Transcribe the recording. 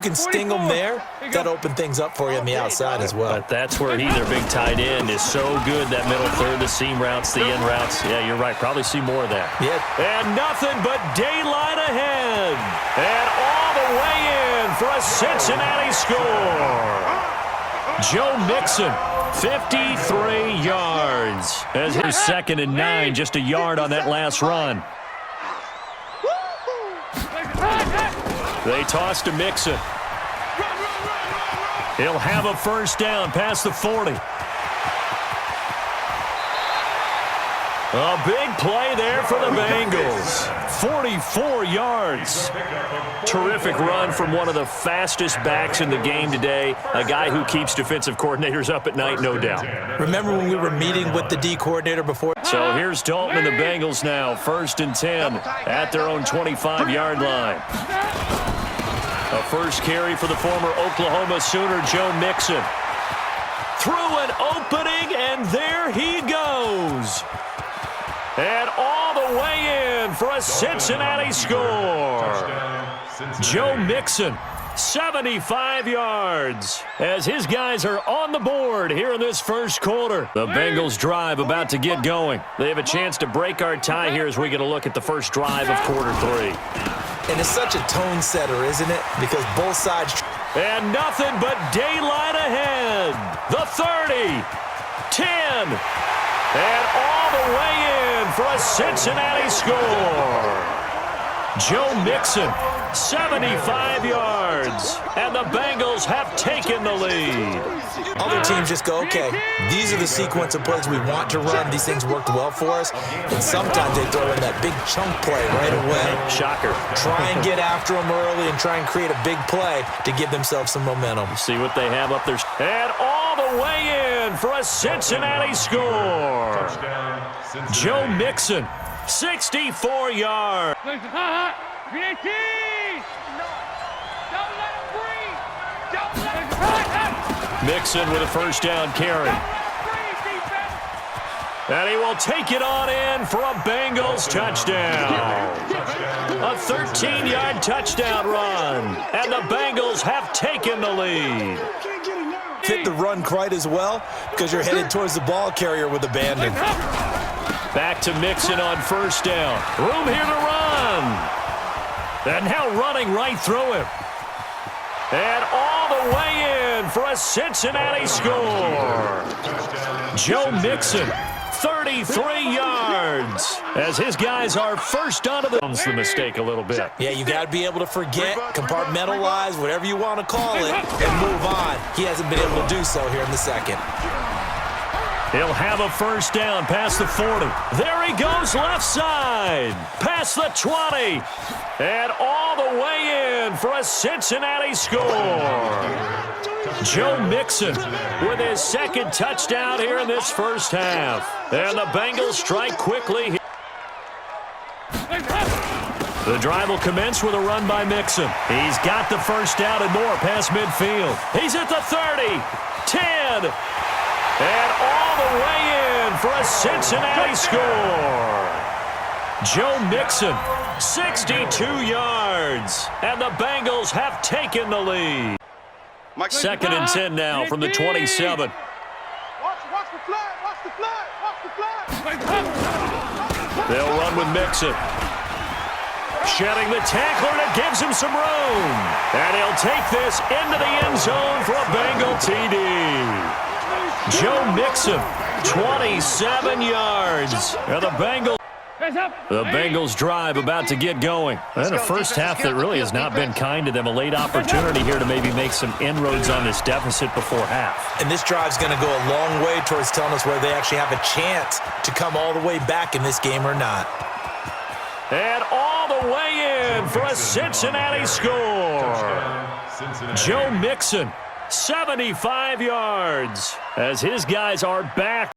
can sting them there, that open things up for you on the outside as well. But that's where their big tight end is so good, that middle third, the seam routes, the in routes. Yeah, you're right. Probably see more of that. Yeah. And nothing but daylight ahead. And all the way in for a Cincinnati score. Joe Mixon, 53 yards. As his 2nd and 9, just a yard on that last run. They toss to Mixon. He'll have a first down past the 40. A big play there for the Bengals. 44 yards. Terrific run from one of the fastest backs in the game today. A guy who keeps defensive coordinators up at night, no doubt. Remember when we were meeting with the D coordinator before? So here's Dalton and the Bengals now. 1st and 10 at their own 25-yard line. A first carry for the former Oklahoma Sooner, Joe Mixon. Through an opening, and there he goes. And all the way in for a Cincinnati score. Joe Mixon, 75 yards, as his guys are on the board here in this first quarter. The Bengals drive about to get going. They have a chance to break our tie here as we get a look at the first drive of quarter 3. And it's such a tone setter, isn't it? Because both sides... And nothing but daylight ahead. The 30, 10, and all the way in for a Cincinnati score. Joe Mixon, 75 yards, and the Bengals have taken the lead. Other teams just go, okay, these are the sequence of plays we want to run. These things worked well for us. And sometimes they throw in that big chunk play right away. Shocker. Try and get after them early and try and create a big play to give themselves some momentum. See what they have up there. And all the way in for a Cincinnati score. Joe Mixon, 64 yards. Mixon with a first down carry. And he will take it on in for a Bengals touchdown. A 13-yard touchdown run. And the Bengals have taken the lead. Fit the run quite as well because you're headed towards the ball carrier with abandon. Back to Mixon on first down. Room here to run. And now running right through him. And all the way in for a Cincinnati score. Joe Mixon, 33 yards, as his guys are first onto the mistake a little bit. Yeah, you got to be able to forget, compartmentalize, whatever you want to call it, and move on. He hasn't been able to do so here in the 2nd. He'll have a first down past the 40. There he goes left side. Past the 20. And all the way in for a Cincinnati score. Joe Mixon with his 2nd touchdown here in this first half. And the Bengals strike quickly. The drive will commence with a run by Mixon. He's got the first down and more past midfield. He's at the 30, 10, and all the way in for a Cincinnati score. Joe Mixon, 62 yards, and the Bengals have taken the lead. 2nd and 10 now from the 27. Watch the flag, watch the flag, watch the flag. They'll run with Mixon. Shedding the tackler, and it gives him some room. And he'll take this into the end zone for a Bengal TD. Joe Mixon, 27 yards. And the Bengals drive about to get going. And a first half that really has not been kind to them. A late opportunity here to maybe make some inroads on this deficit before half. And this drive's going to go a long way towards telling us whether they actually have a chance to come all the way back in this game or not. And all the way in for a Cincinnati score. Joe Mixon, 75 yards, as his guys are back.